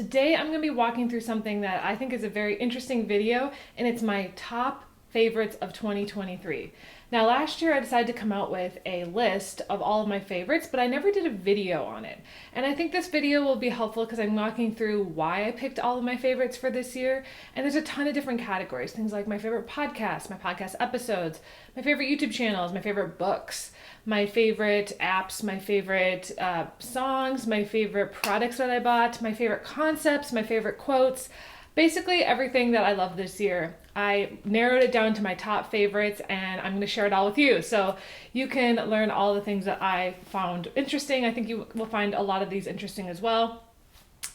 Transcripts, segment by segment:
Today I'm going to be walking through something that I think is a very interesting video, and it's my top favorites of 2023. Now last year I decided to come out with a list of all of my favorites, but I never did a video on it. And I think this video will be helpful because I'm walking through why I picked all of my favorites for this year. And there's a ton of different categories, things like my favorite podcasts, my podcast episodes, my favorite YouTube channels, my favorite books, my favorite apps, my favorite songs, my favorite products that I bought, my favorite concepts, my favorite quotes. Basically everything that I love this year. I narrowed it down to my top favorites and I'm going to share it all with you. So you can learn all the things that I found interesting. I think you will find a lot of these interesting as well.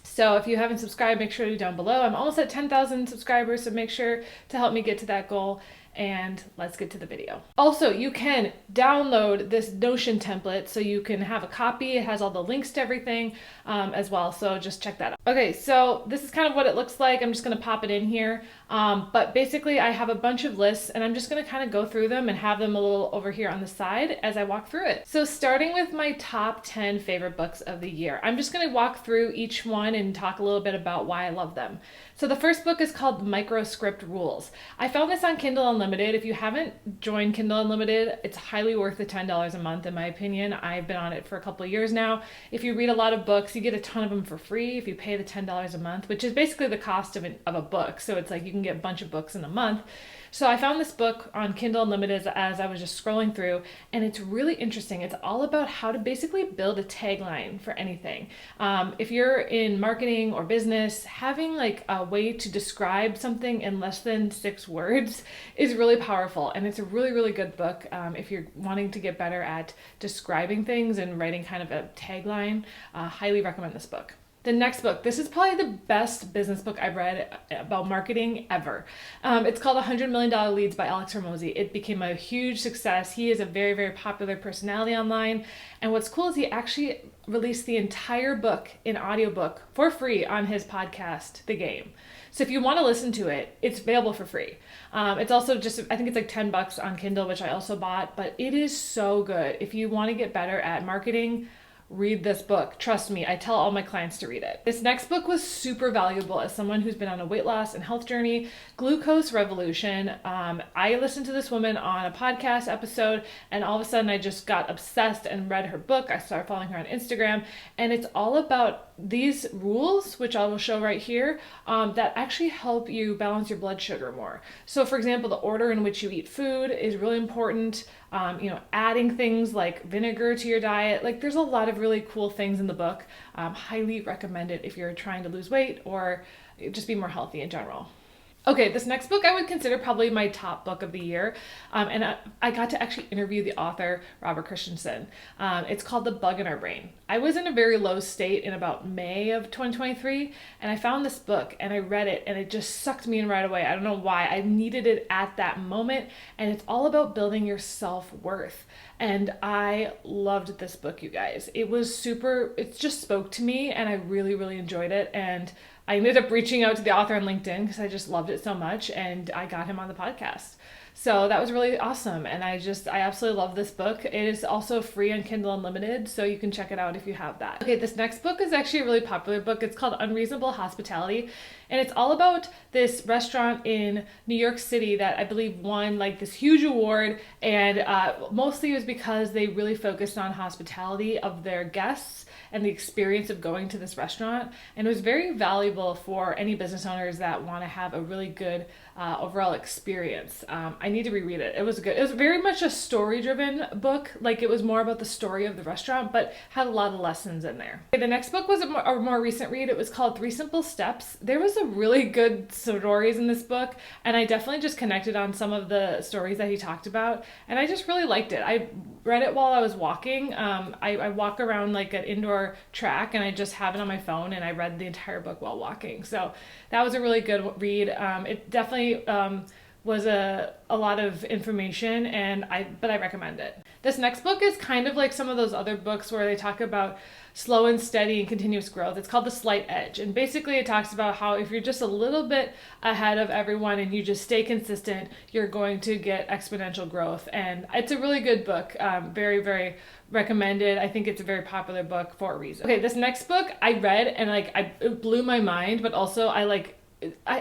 So if you haven't subscribed, make sure you're down below. I'm almost at 10,000 subscribers, so make sure to help me get to that goal. And let's get to the video. Also, you can download this Notion template so you can have a copy. It has all the links to everything as well, so just check that out. Okay, so this is kind of what it looks like. I'm just gonna pop it in here. But basically I have a bunch of lists and I'm just gonna kind of go through them and have them a little over here on the side as I walk through it. So starting with my top 10 favorite books of the year, I'm just gonna walk through each one and talk a little bit about why I love them. So the first book is called Microscript Rules. I found this on Kindle Unlimited. If you haven't joined Kindle Unlimited, it's highly worth the $10 a month in my opinion. I've been on it for a couple of years now. If you read a lot of books, you get a ton of them for free if you pay the $10 a month, which is basically the cost of a book. So it's like you can get a bunch of books in a month. So I found this book on Kindle Unlimited as I was just scrolling through, and it's really interesting. It's all about how to basically build a tagline for anything. If you're in marketing or business, having like a way to describe something in less than 6 words is really powerful, and it's a really, really good book if you're wanting to get better at describing things and writing kind of a tagline. Highly recommend this book. The next book, this is probably the best business book I've read about marketing ever. It's called $100 Million Leads by Alex Hormozi. It became a huge success. He is a very, very popular personality online. And what's cool is he actually released the entire book in audiobook for free on his podcast, The Game. So if you want to listen to it, it's available for free. It's also just, I think it's like $10 on Kindle, which I also bought, but it is so good. If you want to get better at marketing, read this book. Trust me, I tell all my clients to read it. This next book was super valuable as someone who's been on a weight loss and health journey, Glucose Revolution. I listened to this woman on a podcast episode and all of a sudden I just got obsessed and read her book. I started following her on Instagram, and it's all about these rules, which I will show right here, that actually help you balance your blood sugar more. So for example, the order in which you eat food is really important. Adding things like vinegar to your diet. Like there's a lot of really cool things in the book. Highly recommend it if you're trying to lose weight or just be more healthy in general. Okay, this next book I would consider probably my top book of the year. And I got to actually interview the author, Robert Christensen. It's called The Bug in Our Brain. I was in a very low state in about May of 2023, and I found this book and I read it and it just sucked me in right away. I don't know why. I needed it at that moment, and it's all about building your self-worth. And I loved this book, you guys. It just spoke to me and I really, really enjoyed it. And I ended up reaching out to the author on LinkedIn because I just loved it so much, and I got him on the podcast. So that was really awesome, and I absolutely love this book. It is also free on Kindle Unlimited, so you can check it out if you have that. Okay, this next book is actually a really popular book. It's called Unreasonable Hospitality, and it's all about this restaurant in New York City that I believe won like this huge award, and mostly it was because they really focused on hospitality of their guests and the experience of going to this restaurant. And it was very valuable for any business owners that want to have a really good overall experience. I need to reread it. It was good. It was very much a story-driven book. Like it was more about the story of the restaurant, but had a lot of lessons in there. Okay, the next book was a more recent read. It was called 3 Simple Steps. There was a really good stories in this book, and I definitely just connected on some of the stories that he talked about, and I just really liked it. I read it while I was walking. I walk around like an indoor track, and I just have it on my phone, and I read the entire book while walking. So that was a really good read. It definitely was a lot of information, but I recommend it. This next book is kind of like some of those other books where they talk about slow and steady and continuous growth. It's called The Slight Edge. And basically it talks about how if you're just a little bit ahead of everyone and you just stay consistent, you're going to get exponential growth. And it's a really good book. Very, very recommended. I think it's a very popular book for a reason. Okay, this next book I read and it blew my mind, but also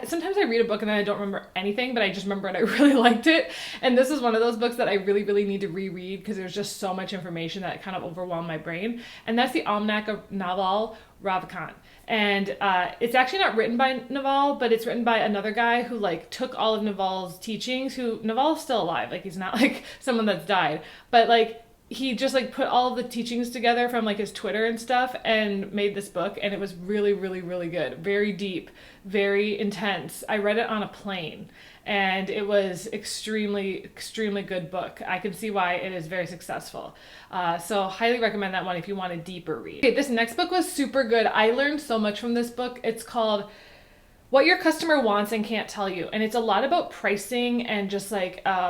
sometimes I read a book and then I don't remember anything, but I just remember it. I really liked it. And this is one of those books that I really, really need to reread because there's just so much information that kind of overwhelmed my brain. And that's the Almanac of Naval Ravikant. And it's actually not written by Naval, but it's written by another guy who took all of Naval's teachings. Naval's still alive. He's not someone that's died, but he just put all of the teachings together from his Twitter and stuff and made this book, and it was really, really, really good. Very deep, very intense. I read it on a plane and it was extremely, extremely good book. I can see why it is very successful. So highly recommend that one if you want a deeper read. Okay, this next book was super good. I learned so much from this book. It's called What Your Customer Wants and Can't Tell You. And it's a lot about pricing and just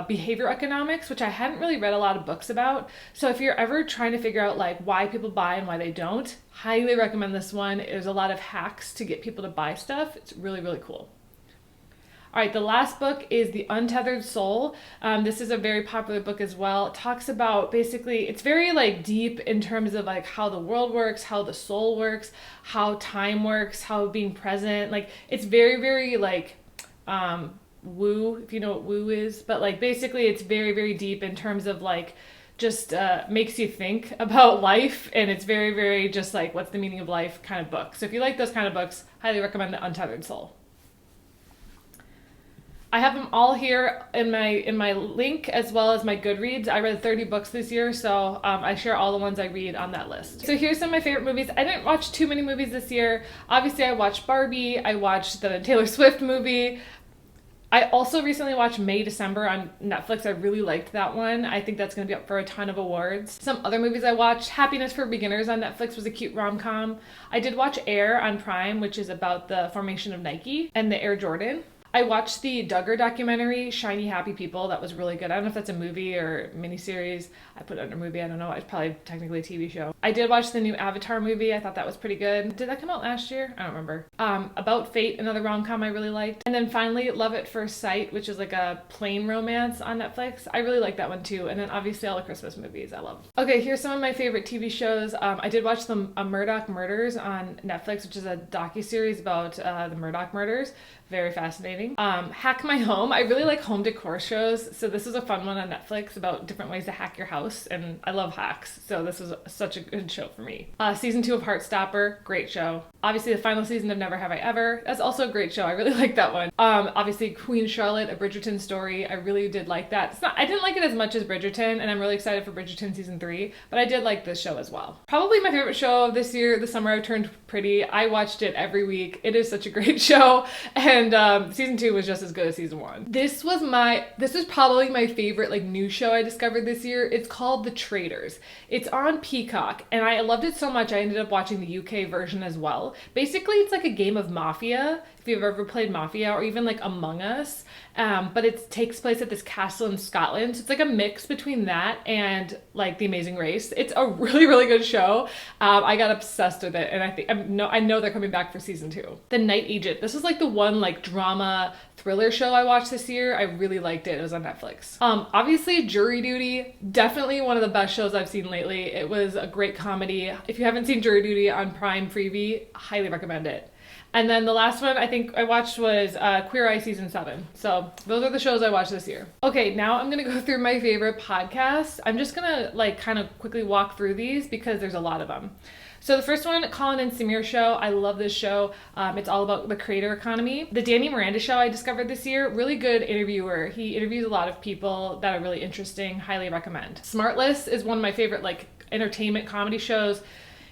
behavior economics, which I hadn't really read a lot of books about. So if you're ever trying to figure out why people buy and why they don't, highly recommend this one. There's a lot of hacks to get people to buy stuff. It's really, really cool. All right, the last book is The Untethered Soul. This is a very popular book as well. It talks about basically, it's very deep in terms of how the world works, how the soul works, how time works, how being present. It's very, very woo, if you know what woo is. But basically it's very, very deep in terms of just makes you think about life. And it's very, very just what's the meaning of life kind of book. So if you like those kind of books, highly recommend The Untethered Soul. I have them all here in my link as well as my Goodreads. I read 30 books this year, so I share all the ones I read on that list. So here's some of my favorite movies. I didn't watch too many movies this year. Obviously, I watched Barbie. I watched the Taylor Swift movie. I also recently watched May December on Netflix. I really liked that one. I think that's going to be up for a ton of awards. Some other movies I watched, Happiness for Beginners on Netflix was a cute rom-com. I did watch Air on Prime, which is about the formation of Nike and the Air Jordan. I watched the Duggar documentary, Shiny Happy People. That was really good. I don't know if that's a movie or miniseries. I put it under movie. I don't know. It's probably technically a TV show. I did watch the new Avatar movie. I thought that was pretty good. Did that come out last year? I don't remember. About Fate, another rom-com I really liked. And then finally, Love at First Sight, which is a plain romance on Netflix. I really like that one too. And then obviously all the Christmas movies I love. Okay, here's some of my favorite TV shows. I did watch the Murdoch Murders on Netflix, which is a docuseries about the Murdoch murders. Very fascinating. Hack My Home. I really like home decor shows. So this is a fun one on Netflix about different ways to hack your house. And I love hacks. So this was such a good show for me. Season 2 of Heartstopper. Great show. Obviously the final season of Never Have I Ever. That's also a great show. I really like that one. Obviously Queen Charlotte, A Bridgerton Story. I really did like that. I didn't like it as much as Bridgerton, and I'm really excited for Bridgerton season 3, but I did like this show as well. Probably my favorite show of this year, The Summer I Turned Pretty. I watched it every week. It is such a great show. And season 2 was just as good as season 1. This is probably my favorite new show I discovered this year. It's called The Traitors. It's on Peacock, and I loved it so much I ended up watching the UK version as well. Basically, it's like a game of Mafia, if you've ever played Mafia, or even Among Us. But it takes place at this castle in Scotland. So it's a mix between that and The Amazing Race. It's a really, really good show. I got obsessed with it, and I know they're coming back for season 2. The Night Agent. This is the one drama thriller show I watched this year. I really liked it. It was on Netflix. Obviously Jury Duty, definitely one of the best shows I've seen lately. It was a great comedy. If you haven't seen Jury Duty on Prime Freebie, highly recommend it. And then the last one I think I watched was Queer Eye Season 7. So those are the shows I watched this year. Okay, now I'm gonna go through my favorite podcasts. I'm just gonna kind of quickly walk through these because there's a lot of them. So the first one, Colin and Samir Show. I love this show. It's all about the creator economy. The Danny Miranda Show I discovered this year. Really good interviewer. He interviews a lot of people that are really interesting. Highly recommend. Smartless is one of my favorite entertainment comedy shows.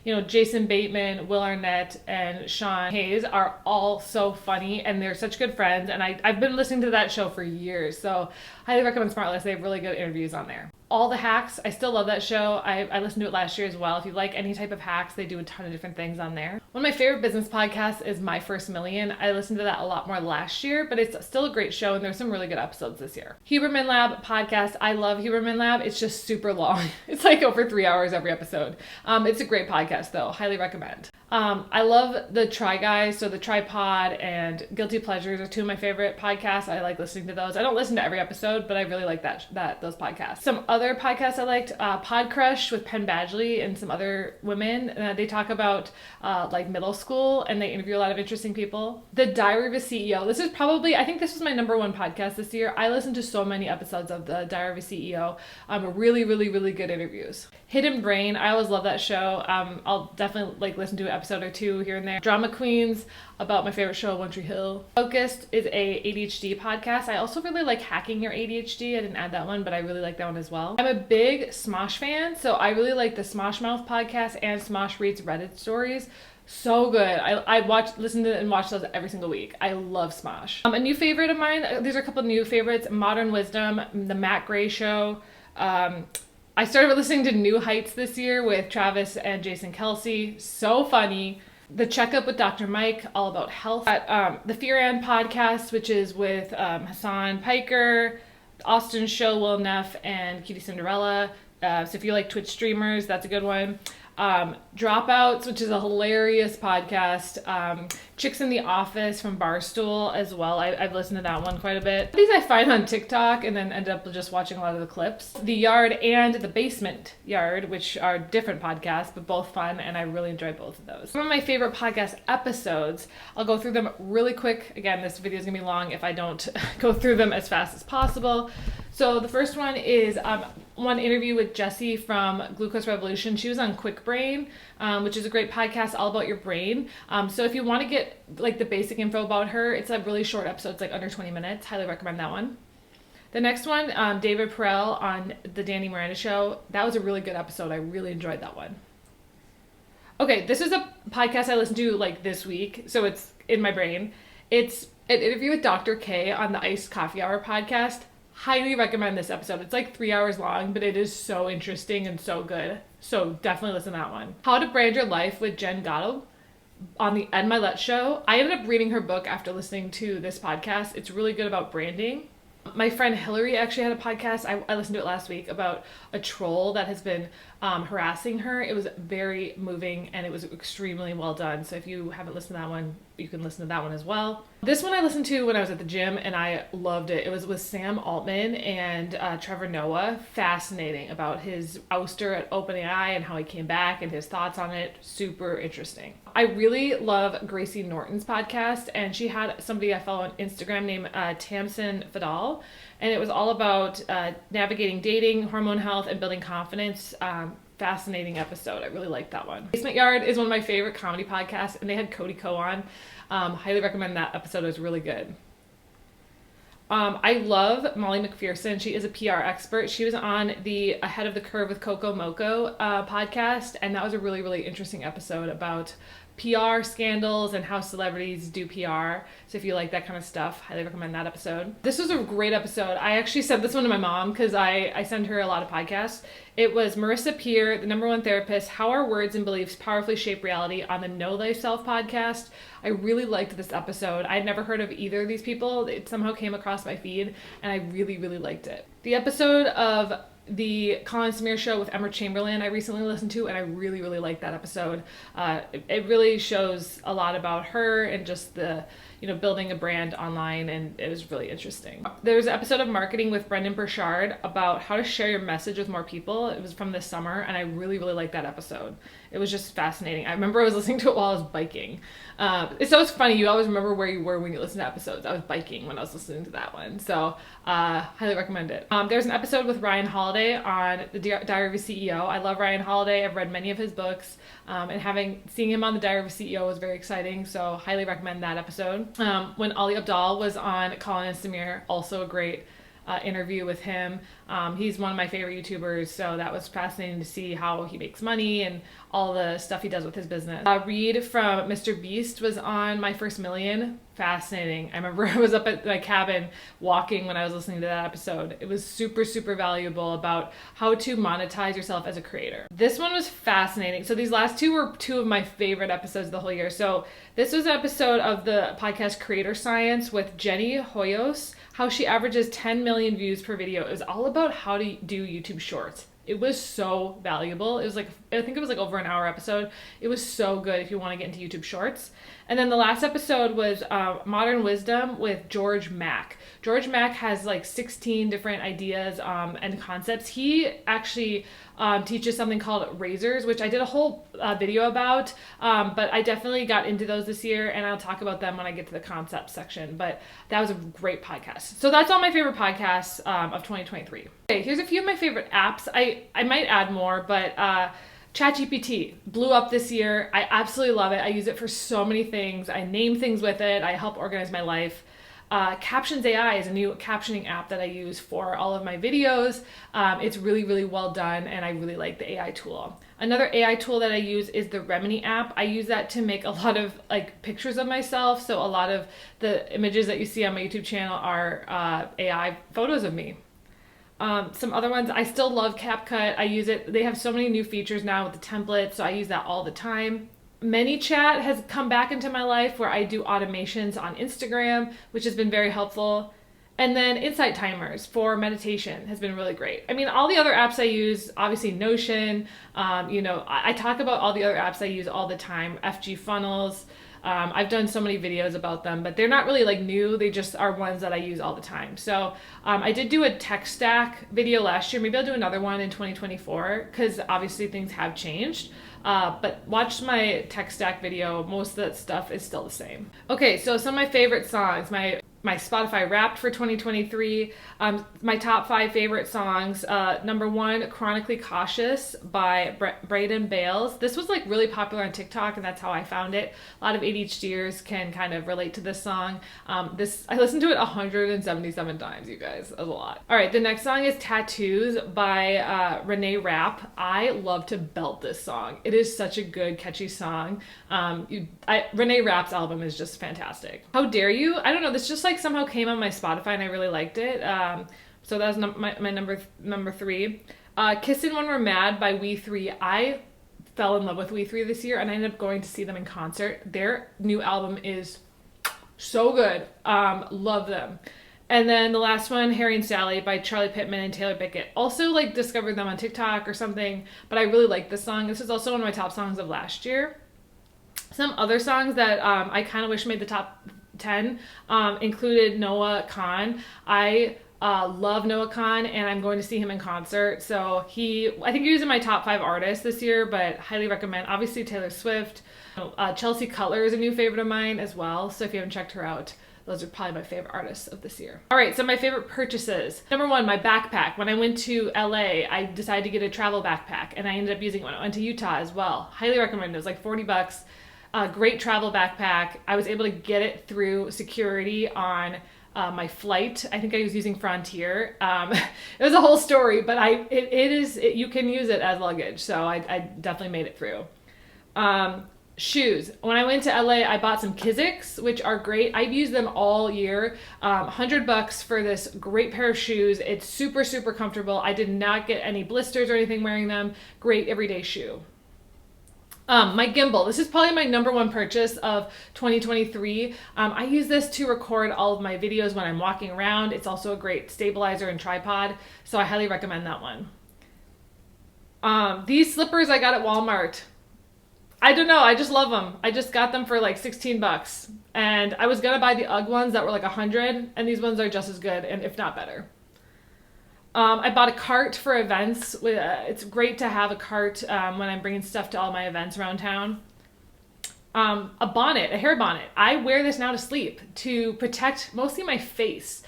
You know, Jason Bateman, Will Arnett, and Sean Hayes are all so funny, and they're such good friends, and I've been listening to that show for years, so highly recommend Smartless. They have really good interviews on there. All the Hacks. I still love that show. I listened to it last year as well. If you like any type of hacks, they do a ton of different things on there. One of my favorite business podcasts is My First Million. I listened to that a lot more last year, but it's still a great show and there's some really good episodes this year. Huberman Lab podcast. I love Huberman Lab. It's just super long. It's like over 3 hours every episode. It's a great podcast though. Highly recommend. I love the Try Guys, so the Tripod and Guilty Pleasures are two of my favorite podcasts. I like listening to those. I don't listen to every episode, but I really like those podcasts. Some other podcasts I liked, Pod Crush with Penn Badgley and some other women. They talk about like middle school and they interview a lot of interesting people. The Diary of a CEO. This is probably, I think this was my #1 podcast this year. I listened to so many episodes of the Diary of a CEO. Really, really, really good interviews. Hidden Brain. I always love that show. I'll definitely like listen to an episode or two here and there. Drama Queens, about my favorite show, One Tree Hill. Focused is a ADHD podcast. I also really like Hacking Your ADHD. I didn't add that one, but I really like that one as well. I'm a big Smosh fan, so I really like the Smosh Mouth podcast and Smosh Reads Reddit stories. So good. I listen to and watch those every single week. I love Smosh. A new favorite of mine, these are a couple of new favorites, Modern Wisdom, The Matt Gray Show. I started listening to New Heights this year with Travis and Jason Kelsey. So funny. The Checkup with Dr. Mike, all about health. The Fear and podcast, which is with Hassan Piker, Austin Show, Will Neff, and Cutie Cinderella. So if you like Twitch streamers, that's a good one. Dropouts, which is a hilarious podcast. Chicks in the Office from Barstool as well. I've listened to that one quite a bit. These I find on TikTok and then end up just watching a lot of the clips. The Yard and The Basement Yard, which are different podcasts, but both fun, and I really enjoy both of those. One of my favorite podcast episodes, I'll go through them really quick. Again, this video is gonna be long if I don't go through them as fast as possible. So the first one is one interview with Jessie from Glucose Revolution. She was on Quick Brain, which is a great podcast all about your brain. So if you want to get like the basic info about her, it's a really short episode. It's like under 20 minutes. Highly recommend that one. The next one, David Perel on the Danny Miranda Show. That was a really good episode. I really enjoyed that one. Okay, this is a podcast I listened to like this week, so it's in my brain. It's an interview with Dr. K on the Iced Coffee Hour podcast. Highly recommend this episode. It's like 3 hours long, but it is so interesting and so good. So definitely listen to that one. How to Brand Your Life with Jen Gatto on the Ed Milet Show. I ended up reading her book after listening to this podcast. It's really good about branding. My friend Hillary actually had a podcast. I listened to it last week about a troll that has been harassing her. It was very moving and it was extremely well done. So if you haven't listened to that one, you can listen to that one as well. This one I listened to when I was at the gym and I loved it. It was with Sam Altman and Trevor Noah. Fascinating about his ouster at OpenAI and how he came back and his thoughts on it. Super interesting. I really love Gracie Norton's podcast, and she had somebody I follow on Instagram named Tamsin Fadal, and it was all about navigating dating, hormone health, and building confidence. Fascinating episode. I really liked that one. Basement Yard is one of my favorite comedy podcasts, and they had Cody Ko on. Highly recommend that episode. It was really good. I love Molly McPherson. She is a PR expert. She was on the Ahead of the Curve with Coco Moco podcast, and that was a really, really interesting episode about PR scandals and how celebrities do PR. So if you like that kind of stuff, highly recommend that episode. This was a great episode. I actually sent this one to my mom because I send her a lot of podcasts. It was Marissa Peer, the #1 therapist, How Our Words and Beliefs Powerfully Shape Reality on the Know Thyself podcast. I really liked this episode. I had never heard of either of these people. It somehow came across my feed and I really, really liked it. The episode of the Colin Samir Show with Emma Chamberlain I recently listened to, and I really, really liked that episode. It really shows a lot about her and just the, building a brand online, and it was really interesting. There was an episode of Marketing with Brendan Burchard about how to share your message with more people. It was from this summer, and I really, really liked that episode. It was just fascinating. I remember I was listening to it while I was biking. It's always funny. You always remember where you were when you listen to episodes. I was biking when I was listening to that one. So highly recommend it. There's an episode with Ryan Holiday on the Diary of a CEO. I love Ryan Holiday. I've read many of his books. And seeing him on the Diary of a CEO was very exciting. So highly recommend that episode. When Ali Abdaal was on Colin and Samir, also a great interview with him. He's one of my favorite YouTubers, so that was fascinating to see how he makes money and all the stuff he does with his business. Reed from Mr. Beast was on My First Million. Fascinating. I remember I was up at my cabin walking when I was listening to that episode. It was super, super valuable about how to monetize yourself as a creator. This one was fascinating. So these last two were two of my favorite episodes of the whole year. So this was an episode of the podcast Creator Science with Jenny Hoyos, how she averages 10 million views per video. It was all about how to do YouTube Shorts. It was so valuable. It was like, I think it was like over an hour episode. It was so good if you want to get into YouTube Shorts. And then the last episode was Modern Wisdom with George Mack. George Mack has like 16 different ideas and concepts. He actually teaches something called razors, which I did a whole video about, but I definitely got into those this year, and I'll talk about them when I get to the concept section. But that was a great podcast. So that's all my favorite podcasts of 2023. Okay, here's a few of my favorite apps. I might add more, but ChatGPT blew up this year. I absolutely love it. I use it for so many things. I name things with it. I help organize my life. Captions AI is a new captioning app that I use for all of my videos. It's really, really well done, and I really like the AI tool. Another AI tool that I use is the Remini app. I use that to make a lot of like pictures of myself. So a lot of the images that you see on my YouTube channel are AI photos of me. Some other ones, I still love CapCut. I use it. They have so many new features now with the templates, so I use that all the time. ManyChat has come back into my life where I do automations on Instagram, which has been very helpful. And then Insight Timers for meditation has been really great. I mean, all the other apps I use, obviously Notion, I talk about all the other apps I use all the time, FG Funnels. I've done so many videos about them, but they're not really like new. They just are ones that I use all the time. So I did do a tech stack video last year. Maybe I'll do another one in 2024 because obviously things have changed. But watch my tech stack video. Most of that stuff is still the same. Okay, so some of my favorite songs, my Spotify Wrapped for 2023, my top 5 favorite songs. Number 1, Chronically Cautious by Braden Bales. This was like really popular on TikTok, and that's how I found it. A lot of ADHDers can kind of relate to this song. I listened to it 177 times, you guys. That was a lot. All right, the next song is Tattoos by Renee Rapp. I love to belt this song. It is such a good, catchy song. Renee Rapp's album is just fantastic. How Dare You? I don't know, this just like somehow came on my Spotify and I really liked it. So that was my number 3. Kissin' When We're Mad by We3. I fell in love with We3 this year and I ended up going to see them in concert. Their new album is so good. Love them. And then the last one, Harry and Sally by Charlie Pittman and Taylor Bickett. Also like discovered them on TikTok or something, but I really like this song. This is also one of my top songs of last year. Some other songs that I kind of wish made the top 10 included Noah Kahan. I love Noah Kahan and I'm going to see him in concert. So I think he was in my top 5 artists this year, but highly recommend. Obviously Taylor Swift. Chelsea Cutler is a new favorite of mine as well. So if you haven't checked her out, those are probably my favorite artists of this year. All right, so my favorite purchases. Number 1, my backpack. When I went to LA, I decided to get a travel backpack and I ended up using one. I went to Utah as well. Highly recommend it. It was like $40. Great travel backpack. I was able to get it through security on my flight. I think I was using Frontier. It was a whole story, but you can use it as luggage. So I definitely made it through. Shoes. When I went to LA, I bought some Kizik's, which are great. I've used them all year. $100 for this great pair of shoes. It's super, super comfortable. I did not get any blisters or anything wearing them. Great everyday shoe. My gimbal. This is probably my number 1 purchase of 2023. I use this to record all of my videos when I'm walking around. It's also a great stabilizer and tripod, so I highly recommend that one. These slippers I got at Walmart. I don't know, I just love them. I just got them for like $16, and I was gonna buy the UGG ones that were like $100, and these ones are just as good, and if not better. I bought a cart for events. It's great to have a cart when I'm bringing stuff to all my events around town. a bonnet, a hair bonnet. I wear this now to sleep to protect mostly my face.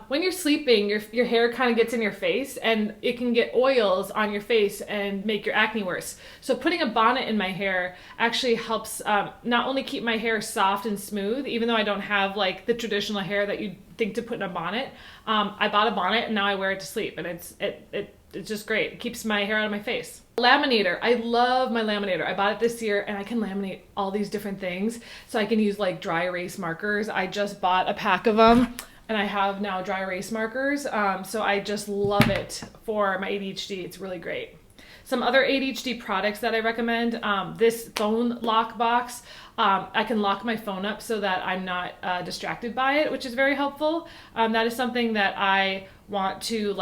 When you're sleeping, your hair kind of gets in your face and it can get oils on your face and make your acne worse. So putting a bonnet in my hair actually helps not only keep my hair soft and smooth, even though I don't have like the traditional hair that you'd think to put in a bonnet. I bought a bonnet and now I wear it to sleep, and it's just great. It keeps my hair out of my face. Laminator. I love my laminator. I bought it this year and I can laminate all these different things. So I can use like dry erase markers. I just bought a pack of them and I have now dry erase markers. So I just love it for my ADHD. It's really great. Some other ADHD products that I recommend, this phone lock box. I can lock my phone up so that I'm not distracted by it, which is very helpful. That is something that I want to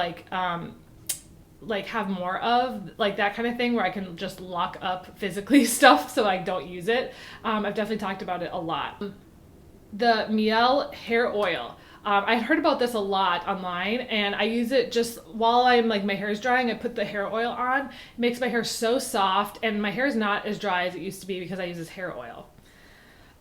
like have more of, like that kind of thing where I can just lock up physically stuff so I don't use it. I've definitely talked about it a lot. The Miel hair oil. I heard about this a lot online, and I use it just while I'm like my hair is drying. I put the hair oil on. It makes my hair so soft, and my hair is not as dry as it used to be because I use this hair oil.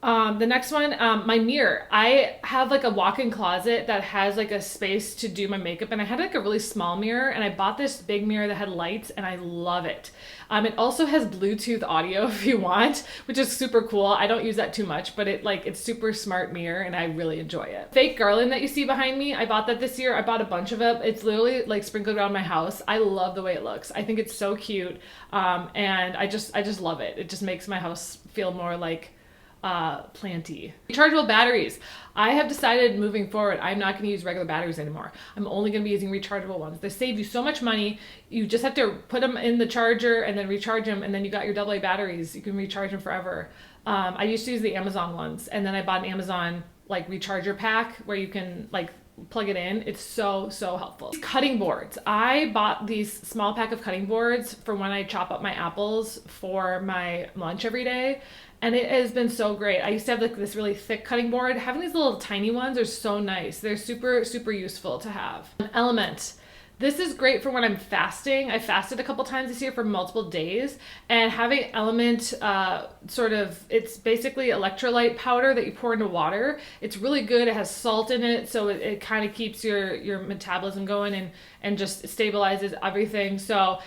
The next one, my mirror. I have like a walk-in closet that has like a space to do my makeup, and I had like a really small mirror, and I bought this big mirror that had lights, and I love it. It also has Bluetooth audio if you want, which is super cool. I don't use that too much, but it's super smart mirror, and I really enjoy it. Fake garland that you see behind me, I bought that this year. I bought a bunch of it. It's literally like sprinkled around my house. I love the way it looks. I think it's so cute, and I just love it. It just makes my house feel more like planty. Rechargeable batteries. I have decided moving forward, I'm not going to use regular batteries anymore. I'm only going to be using rechargeable ones. They save you so much money. You just have to put them in the charger and then recharge them, and then you got your AA batteries. You can recharge them forever. I used to use the Amazon ones, and then I bought an Amazon like recharger pack where you can like plug it in. It's so helpful. Cutting boards. I bought these small pack of cutting boards for when I chop up my apples for my lunch every day. And it has been so great. I used to have like this really thick cutting board. Having these little tiny ones are so nice. They're super useful to have. Element. This is great for when I'm fasting. I fasted a couple times this year for multiple days, and having Element it's basically electrolyte powder that you pour into water. It's really good. It has salt in it, so it kind of keeps your metabolism going and just stabilizes everything. So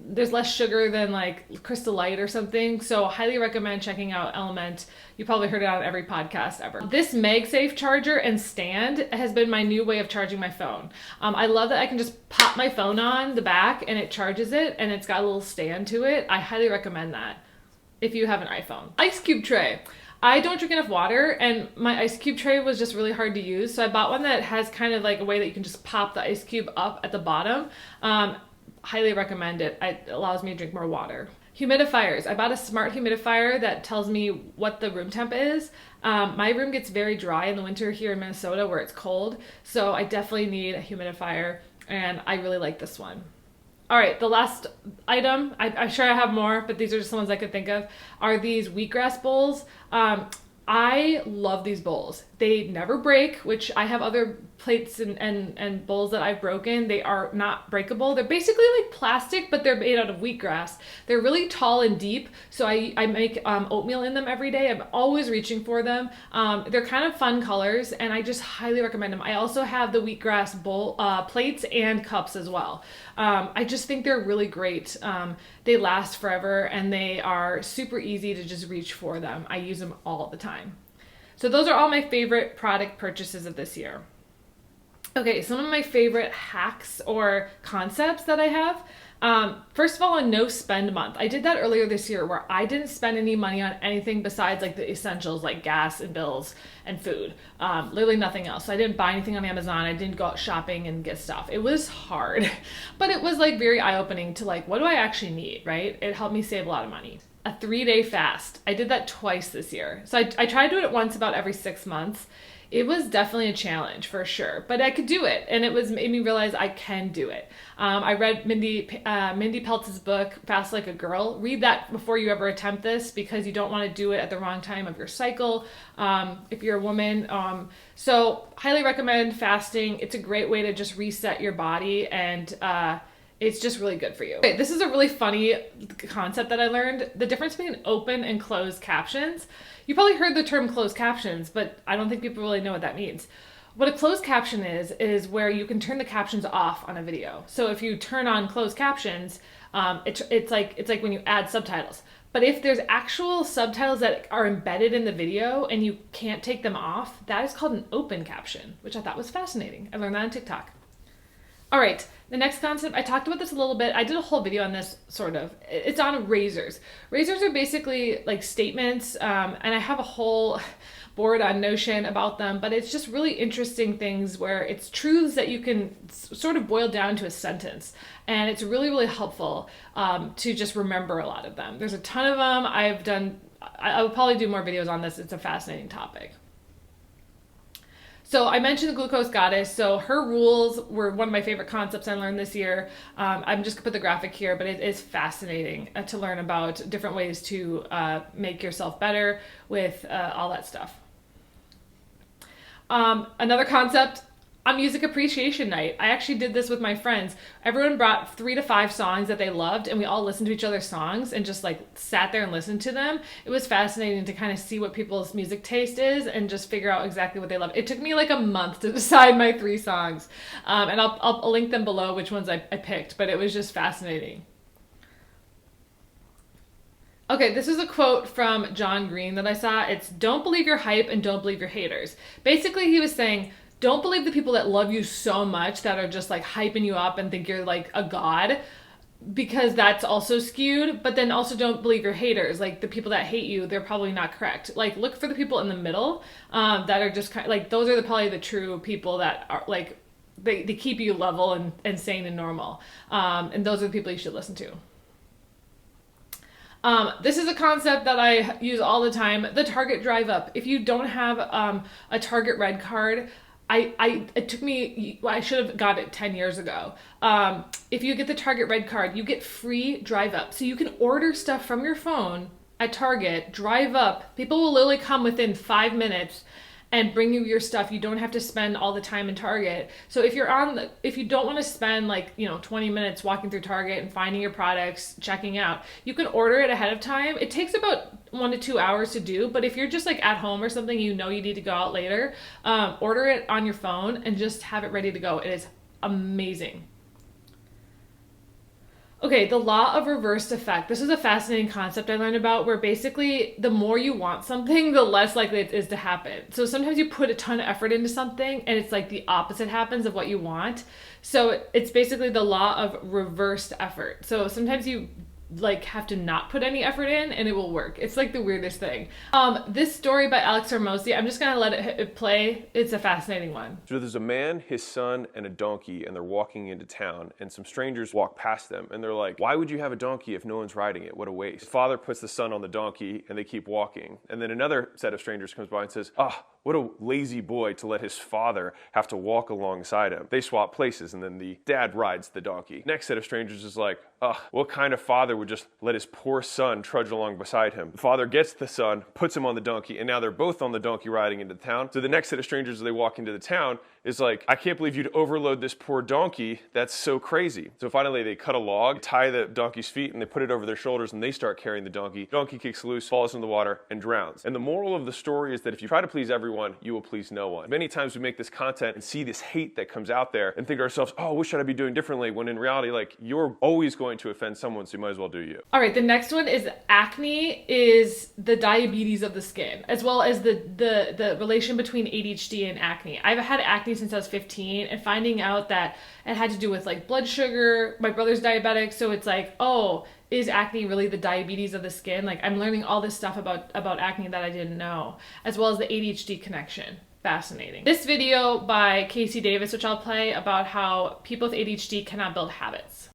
there's less sugar than like Crystal Light or something. So highly recommend checking out Element. You probably heard it on every podcast ever. This MagSafe charger and stand has been my new way of charging my phone. I love that I can just pop my phone on the back and it charges it, and it's got a little stand to it. I highly recommend that if you have an iPhone. Ice cube tray. I don't drink enough water, and my ice cube tray was just really hard to use, so I bought one that has kind of like a way that you can just pop the ice cube up at the bottom. Highly recommend it. It allows me to drink more water. Humidifiers. I bought a smart humidifier that tells me what the room temp is. My room gets very dry in the winter here in Minnesota where it's cold, so I definitely need a humidifier, and I really like this one. All right, the last item, I'm sure I have more, but these are just the ones I could think of, are these wheatgrass bowls. I love these bowls. They never break, which I have other plates and bowls that I've broken. They are not breakable. They're basically like plastic, but they're made out of wheatgrass. They're really tall and deep, so I make oatmeal in them every day. I'm always reaching for them. They're kind of fun colors, and I just highly recommend them. I also have the wheatgrass bowl plates and cups as well. I just think they're really great. They last forever, and they are super easy to just reach for them. I use them all the time. So those are all my favorite product purchases of this year. Okay, some of my favorite hacks or concepts that I have. First of all, a no spend month. I did that earlier this year where I didn't spend any money on anything besides like the essentials like gas and bills and food. Literally nothing else. So I didn't buy anything on Amazon. I didn't go out shopping and get stuff. It was hard, but it was like very eye-opening to like, what do I actually need, right? It helped me save a lot of money. A 3-day fast. I did that twice this year. So I tried to do it once about every 6 months. It was definitely a challenge for sure, but I could do it, and it made me realize I can do it. I read Mindy Peltz's book, Fast Like a Girl. Read that before you ever attempt this, because you don't want to do it at the wrong time of your cycle if you're a woman. So highly recommend fasting. It's a great way to just reset your body, and It's just really good for you. Okay, this is a really funny concept that I learned. The difference between open and closed captions. You probably heard the term closed captions, but I don't think people really know what that means. What a closed caption is where you can turn the captions off on a video. So if you turn on closed captions, it's like when you add subtitles. But if there's actual subtitles that are embedded in the video and you can't take them off, that is called an open caption, which I thought was fascinating. I learned that on TikTok. All right, the next concept, I talked about this a little bit. I did a whole video on this, sort of. It's on razors. Razors are basically like statements, and I have a whole board on Notion about them, but it's just really interesting things where it's truths that you can sort of boil down to a sentence. And it's really, really helpful to just remember a lot of them. There's a ton of them. I will probably do more videos on this. It's a fascinating topic. So I mentioned the glucose goddess. So her rules were one of my favorite concepts I learned this year. I'm just gonna put the graphic here, but it is fascinating to learn about different ways to make yourself better with all that stuff. Another concept, on Music Appreciation Night, I actually did this with my friends. Everyone brought 3 to 5 songs that they loved, and we all listened to each other's songs and just like sat there and listened to them. It was fascinating to kind of see what people's music taste is and just figure out exactly what they love. It took me like a month to decide my 3 songs, and I'll link them below which ones I picked, but it was just fascinating. Okay, this is a quote from John Green that I saw. It's, "Don't believe your hype and don't believe your haters." Basically, he was saying, don't believe the people that love you so much that are just like hyping you up and think you're like a god, because that's also skewed. But then also don't believe your haters. Like the people that hate you, they're probably not correct. Like look for the people in the middle that are just kind of, like those are probably the true people that are like, they keep you level and sane and normal. And those are the people you should listen to. This is a concept that I use all the time, the Target drive up. If you don't have a Target red card, it took me, I should have got it 10 years ago. If you get the Target red card, you get free drive up. So you can order stuff from your phone at Target, drive up. People will literally come within 5 minutes and bring you your stuff. You don't have to spend all the time in Target. So if you don't want to spend 20 minutes walking through Target and finding your products, checking out, you can order it ahead of time. It takes about 1 to 2 hours to do, but if you're just like at home or something, you need to go out later, order it on your phone and just have it ready to go. It is amazing. Okay, the law of reversed effect. This is a fascinating concept I learned about, where basically the more you want something, the less likely it is to happen. So sometimes you put a ton of effort into something and it's like the opposite happens of what you want. So it's basically the law of reversed effort. So sometimes you have to not put any effort in and it will work. It's like the weirdest thing. This story by Alex Hormozi, I'm just gonna let it play. It's a fascinating one. So there's a man, his son, and a donkey, and they're walking into town, and some strangers walk past them, and they're like, "Why would you have a donkey if no one's riding it? What a waste." The father puts the son on the donkey, and they keep walking. And then another set of strangers comes by and says, "Ah, what a lazy boy to let his father have to walk alongside him." They swap places, and then the dad rides the donkey. Next set of strangers is like, what kind of father would just let his poor son trudge along beside him? The father gets the son, puts him on the donkey, and now they're both on the donkey riding into town. So the next set of strangers as they walk into the town is like, "I can't believe you'd overload this poor donkey. That's so crazy." So finally they cut a log, tie the donkey's feet, and they put it over their shoulders, and they start carrying the donkey. Donkey kicks loose, falls into the water, and drowns. And the moral of the story is that if you try to please everyone, you will please no one. Many times we make this content and see this hate that comes out there and think to ourselves, "Oh, what should I be doing differently?" When in reality, you're always going to offend someone, so you might as well do you. All right, the next one is acne is the diabetes of the skin, as well as the relation between ADHD and acne. I've had acne since I was 15, and finding out that it had to do with blood sugar. My brother's diabetic, so it's is acne really the diabetes of the skin? I'm learning all this stuff about acne that I didn't know, as well as the ADHD connection. Fascinating. This video by Casey Davis, which I'll play, about how people with ADHD cannot build habits.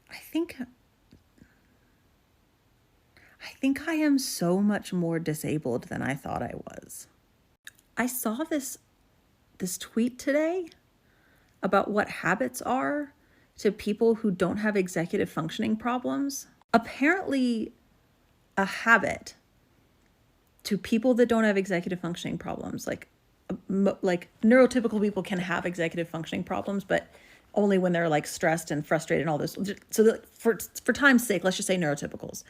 I think I am so much more disabled than I thought I was. I saw this tweet today about what habits are to people who don't have executive functioning problems. Apparently, a habit to people that don't have executive functioning problems, like neurotypical people can have executive functioning problems, but only when they're like stressed and frustrated and all this. So for time's sake, let's just say neurotypicals.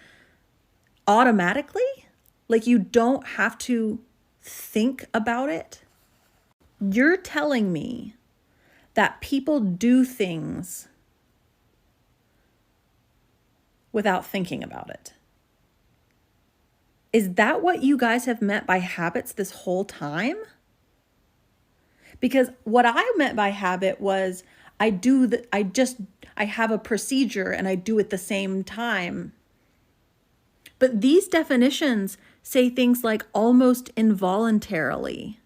Automatically, like you don't have to think about it. You're telling me that people do things without thinking about it. Is that what you guys have meant by habits this whole time? Because what I meant by habit was I have a procedure and I do it the same time. But these definitions say things like almost involuntarily.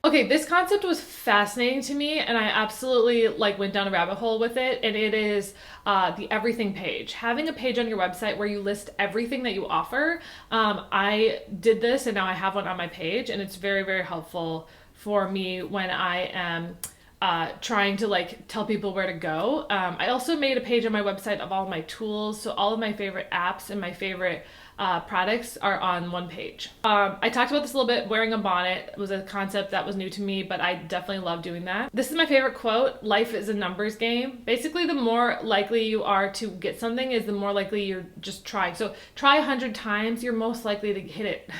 Okay, this concept was fascinating to me, and I absolutely went down a rabbit hole with it, and it is the everything page. Having a page on your website where you list everything that you offer. I did this, and now I have one on my page, and it's very, very helpful for me when I am trying to tell people where to go. I also made a page on my website of all my tools, so all of my favorite apps and my favorite products are on one page. I talked about this a little bit. Wearing a bonnet was a concept that was new to me, but I definitely love doing that. This is my favorite quote: life is a numbers game. Basically, the more likely you are to get something is the more likely you're just trying. So try 100 times, you're most likely to hit it.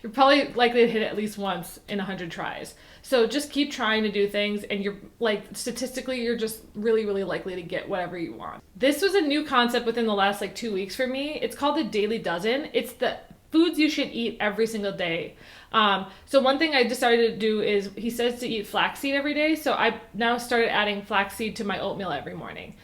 You're probably likely to hit it at least once in 100 tries. So just keep trying to do things, and you're statistically, you're just really, really likely to get whatever you want. This was a new concept within the last 2 weeks for me. It's called the Daily Dozen. It's the foods you should eat every single day. So one thing I decided to do is, he says to eat flaxseed every day. So I now started adding flaxseed to my oatmeal every morning.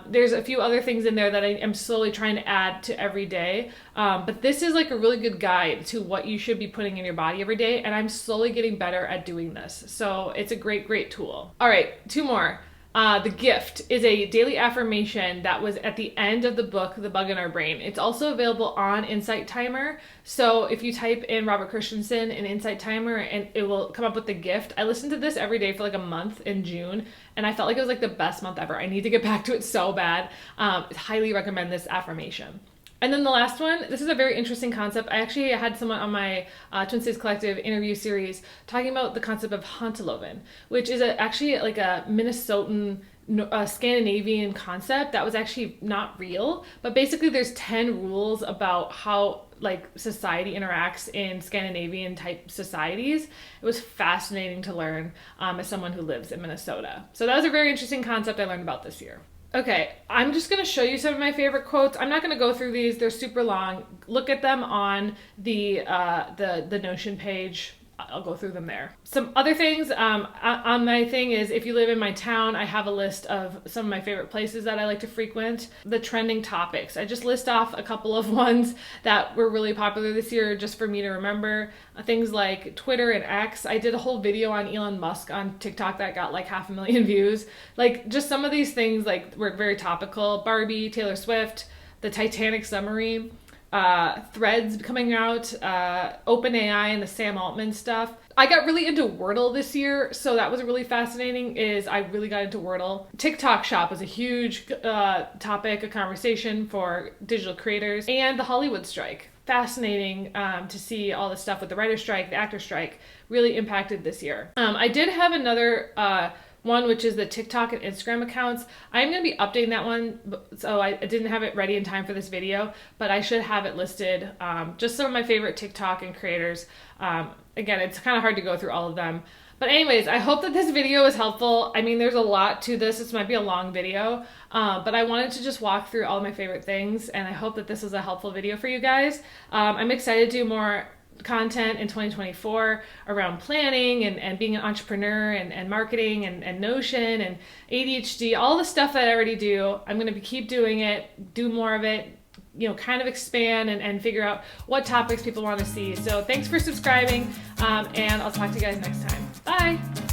There's a few other things in there that I am slowly trying to add to every day. But this is a really good guide to what you should be putting in your body every day. And I'm slowly getting better at doing this. So it's a great, great tool. All right, 2 more. The Gift is a daily affirmation that was at the end of the book, The Bug in Our Brain. It's also available on Insight Timer. So if you type in Robert Christensen in Insight Timer, and it will come up with The Gift. I listened to this every day for a month in June, and I felt like it was the best month ever. I need to get back to it so bad. Highly recommend this affirmation. And then the last one, this is a very interesting concept. I actually had someone on my Twin States Collective interview series talking about the concept of Hanteloven, which is actually a Minnesotan, Scandinavian concept that was actually not real. But basically there's 10 rules about how society interacts in Scandinavian type societies. It was fascinating to learn as someone who lives in Minnesota. So that was a very interesting concept I learned about this year. Okay, I'm just going to show you some of my favorite quotes. I'm not going to go through these. They're super long. Look at them on the Notion page. I'll go through them there. Some other things on my thing is, if you live in my town, I have a list of some of my favorite places that I like to frequent. The trending topics. I just list off a couple of ones that were really popular this year just for me to remember. Things like Twitter and X. I did a whole video on Elon Musk on TikTok that got 500,000 views. Just some of these things were very topical. Barbie, Taylor Swift, the Titanic submarine. Threads coming out, OpenAI and the Sam Altman stuff. I got really into Wordle this year, so that was really fascinating. I really got into Wordle. TikTok Shop was a huge topic, a conversation for digital creators, and the Hollywood strike. Fascinating to see all the stuff with the writer's strike, the actor strike, really impacted this year. I did have another one, which is the TikTok and Instagram accounts. I'm going to be updating that one, so I didn't have it ready in time for this video, but I should have it listed. Just some of my favorite TikTok and creators. Again, it's kind of hard to go through all of them. But anyways, I hope that this video was helpful. I mean, there's a lot to this. This might be a long video, but I wanted to just walk through all my favorite things, and I hope that this was a helpful video for you guys. I'm excited to do more content in 2024 around planning and being an entrepreneur and marketing and Notion and ADHD, all the stuff that I already do. I'm going to keep doing it, do more of it, kind of expand and figure out what topics people want to see. So thanks for subscribing, and I'll talk to you guys next time. Bye.